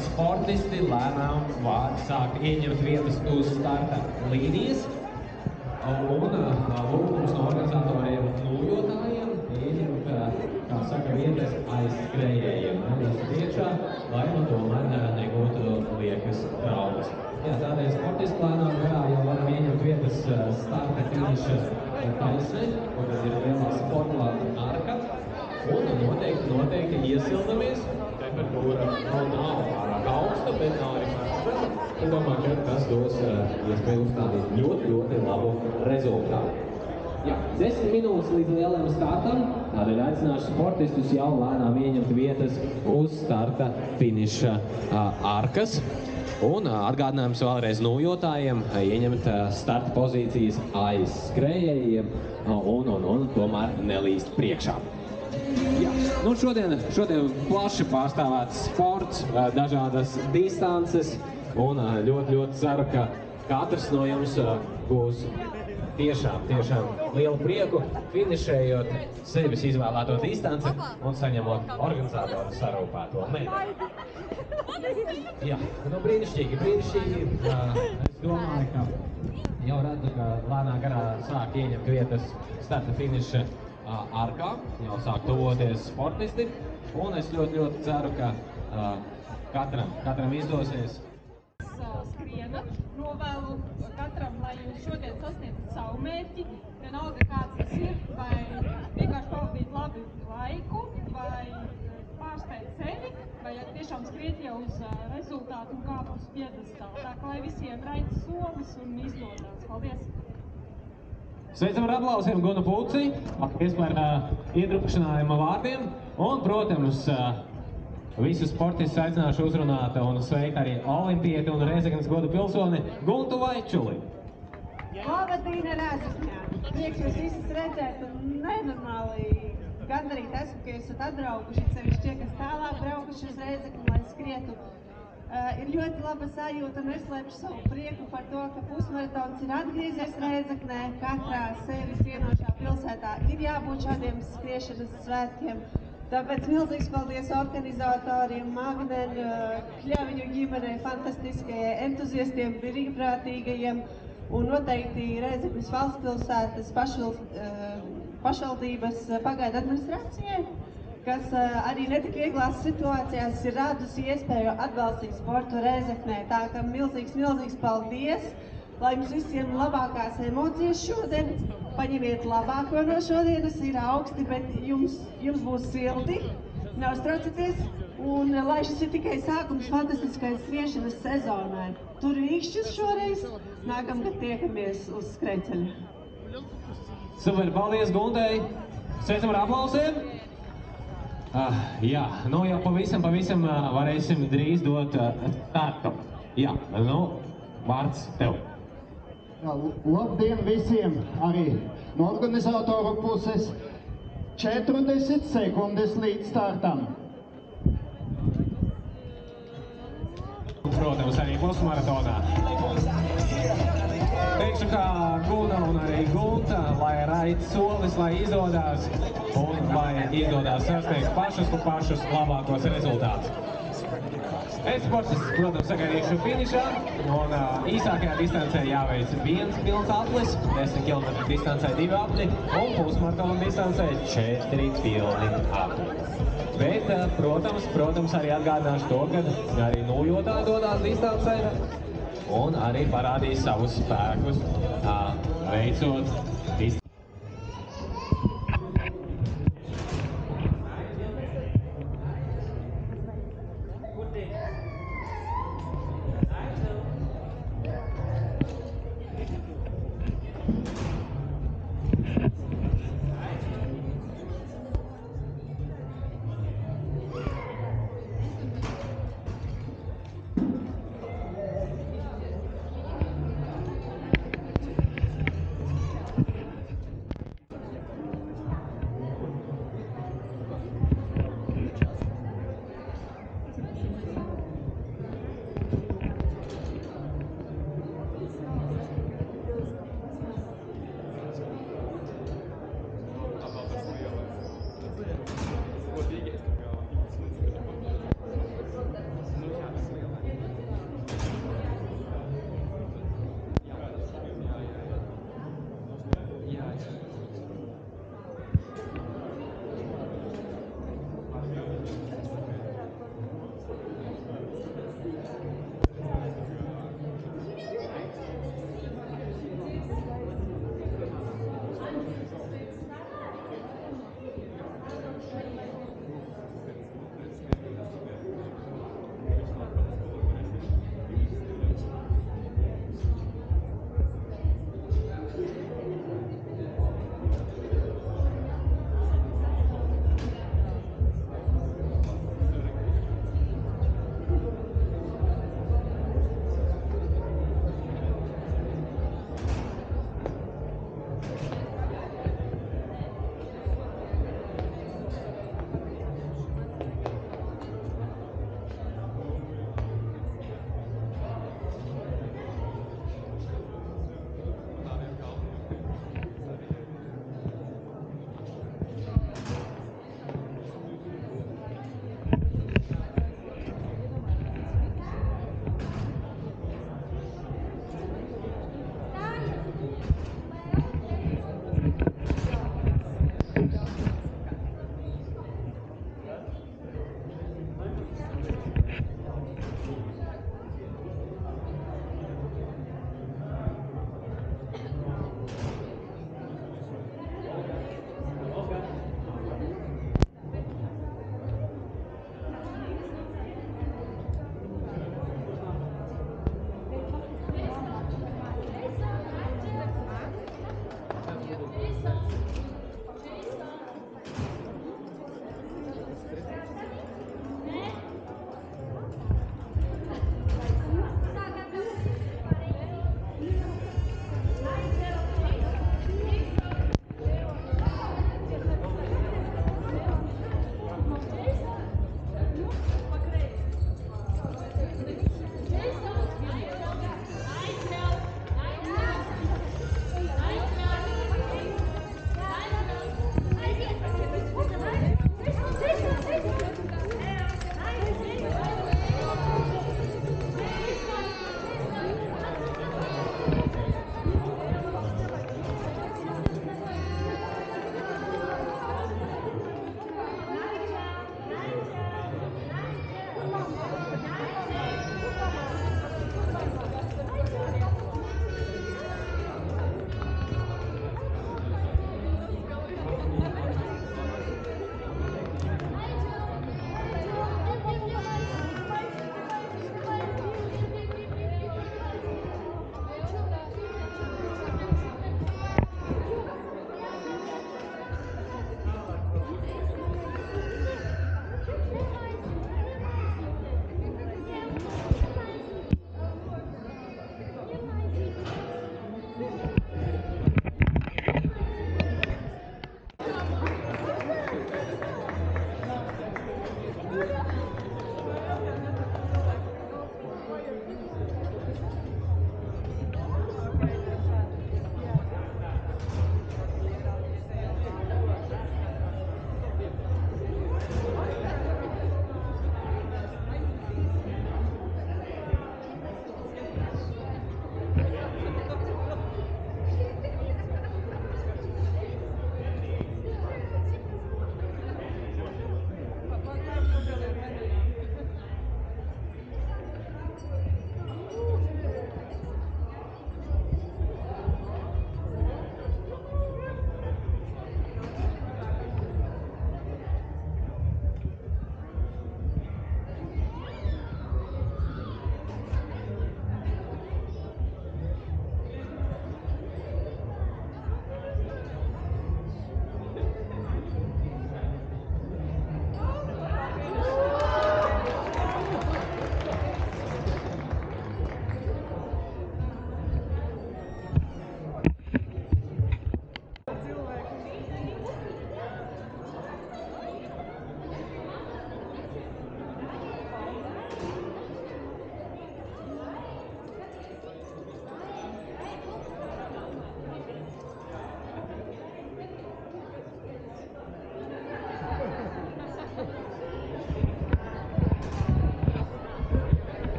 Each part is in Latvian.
sportisti lēnām sāk ieņemt vietas uz starta līnijas. Un lūgums no organizatoriem nojotājiem ieņemt, kā saka, vietas aiz skrējējiem. Nelīst priekšā, lai tomēr negūtu liekas traumas. Jā, tādēļ sportisti lēnām garā jau varam ieņemt vietas starta finiša taisnē, un tad ir lielā sportlā arka. Un noteikti iesildamies. Temperatūra nav pārāk augsta, bet nav arī pārāk. Es domāju, ka tas dos iespēju uzstādīt ļoti labu rezultātu. Jā, 10 minūtes līdz lielajam startam, tādēļ aicināšu sportistus jau lēnām ieņemt vietas uz starta finiša arkas. Un atgādinājums vēlreiz nojotājiem ieņemt starta pozīcijas aiz skrējējiem un tomēr nelīst priekšā. Jā, nu šodien plaši pārstāvēts sports, dažādas distances, un ļoti ceru, ka katrs no jums būs tiešām lielu prieku finišējot sevis izvēlēto distanci un saņemot organizatoru sarūpēto medaļu. Jā, nu brīnišķīgi. Es domāju, ka jau redzu, ka lēnā garā sāk ieņemt vietas starta finiša arkā, jau sāk tuvoties sportisti, un es ļoti ceru, ka katram izdosies. Skrienat, novēlu katram, lai jūs šodien sasniedzat savu mērķi, vienalga kāds tas ir, vai vienkārši pavadīt labu laiku, vai pārspēt sevi, vai tiešām skriet jau uz rezultātu un kāp uz piedestālu. Tā kā lai visiem raida solis un izdodās. Paldies! Sveicam ar aplausiem Gunu Pulci, paldies par iedrukšanājuma vārdiem, un, protams, visus sportistus aicināšu uzrunāt un sveikt arī olimpieti un Rēzeknes godu pilsoni Guntu Vaičuli. Labdien, Rēzekņā! Prieks jūs visus redzēt un nenormāli gandarīt esmu, ka jūs esat atbraukuši, sevišķi tie, kas tālāk braukuši uz Rēzekni, lai skrietu. Ir ļoti laba sajūta un neslēpšu savu prieku par to, ka pusmaratons ir atgriezies Rēzeknē. Katrā sevis vienošā pilsētā ir jābūt šādiem skriešanas svētkiem. Tāpēc milzīgs paldies organizatoriem, Magneru, Kļaviņu ģimenei, fantastiskajai entuziastiem, brīvprātīgajiem un noteikti Rēzeknes valstspilsētas pašvaldības pagaidu administrācijai, kas arī netik vieglās situācijās ir radusi iespēju atbalstīt sportu Rēzeknē. Tā ka milzīgs paldies, lai jums visiem labākās emocijas šodien. Paņemiet labāko no šodienas, ir augsti, bet jums būs silti, neuztraucieties, un lai šis ir tikai sākums fantastiskai skriešanas sezonai. Tur īkšķis šoreiz, nākamgad tiekamies uz skrejceļa. Super, paldies Guntai! Sveicam ar aplausiem! Jā, nu jau pavisam varēsim drīz dot startu. Jā, nu, vārds tev. Labdien visiem, arī no organizatoru puses. 40 sekundes līdz startam. Protams, arī pusmaratonā. Teikšu, kā Guna un arī Gunta, lai raid solis, lai izdodās un lai izdodās sasniegt pašus labākos rezultātus. Es sportists, protams, sagaidīšu finišā, un īsākajā distancē jāveic 1 pilns aplis, 10 km distancē 2 apli, un pusmaratona distancē 4 pilni apli. Bet, protams, arī atgādināšu to, ka arī nojotāji dodās distancē, un arī parādīs savus spēkus, veicot distancē.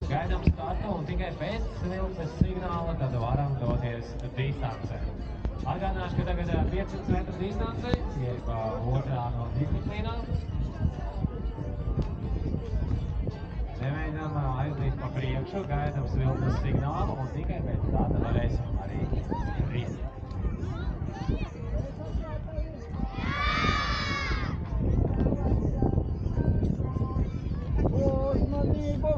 Gaidām startu un tikai pēc svilpes signāla tad varam doties distancē. Atgādināšu, ka tagad 500 metru distancē, jeb otrā no disciplīnām. Nemēģinām aizdīt pa priekšu, gaidām svilpes signālu un tikai pēc tā tad varēsim arī riet. Uzmanību!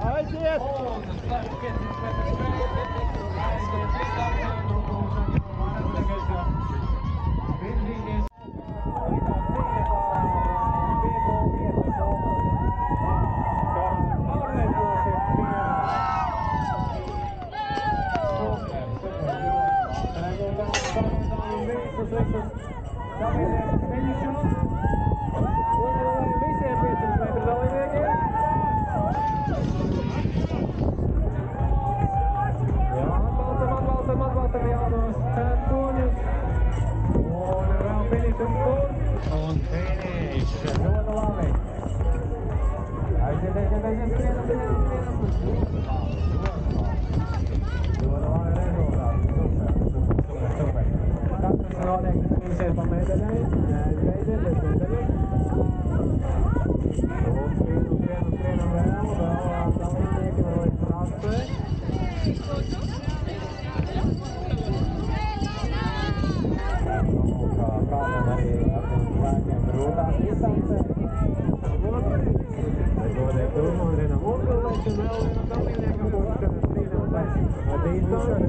Aiziet! Un starp 500 metru sprēju, aiziet distancē un varam tagad virzīties. Un finish! Ļoti labi! Aiziet, skrienam! Ļoti labi rezultāti! Super! Katrs noteikti cīnīsies pa medaļai, neaizveidiet bez medaļas. Skrienam vēl dalībnieki vēl līdz prasē. Kādam arī ar tiem spēkiem grūtāk distancē. Dodiet uzmanību uzvilēšanu vēl vienam dalībniekam, kurš skatās trīnām pēc distancē.